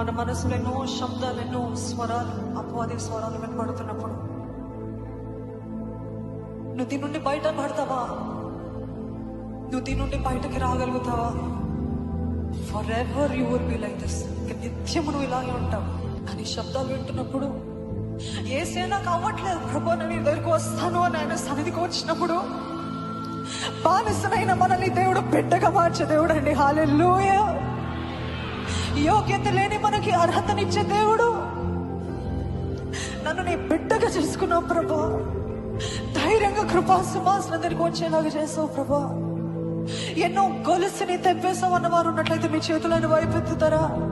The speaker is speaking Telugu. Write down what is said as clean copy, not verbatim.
మన మనసులో ఎన్నో శబ్దాలు, ఎన్నో స్వరాలు, అపవాది స్వరాలు వినపడుతున్నప్పుడు నువ్వు దీని నుండి బయట పడతావా? నువ్వు దీని నుండి బయటకి రాగలుగుతావా? For ever you will be like this. నిత్యము నువ్వు ఇలాగే ఉంటావు. కానీ శబ్దాలు వింటున్నప్పుడు ఏసే నాకు అవ్వట్లేదు ప్రభు, నేను నీ దగ్గరికి వస్తాను అని ఆయన సన్నిధికి వచ్చినప్పుడు బానిసనైన మనల్ని దేవుడు బిడ్డగా మార్చే దేవుడు అండి. హల్లెలూయా. యోగ్యత లేని మనకి అర్హతనిచ్చే దేవుడు. నన్ను నీ బిడ్డగా చేసుకున్నావు ప్రభా. ధైర్యంగా కృపా సింహాసనం దగ్గరికి వచ్చేలాగా చేసావు ప్రభా. ఎన్నో గొలుసుని తెప్పేసావు అన్నవారు ఉన్నట్లయితే మీ చేతులను వైపెత్తుతారా?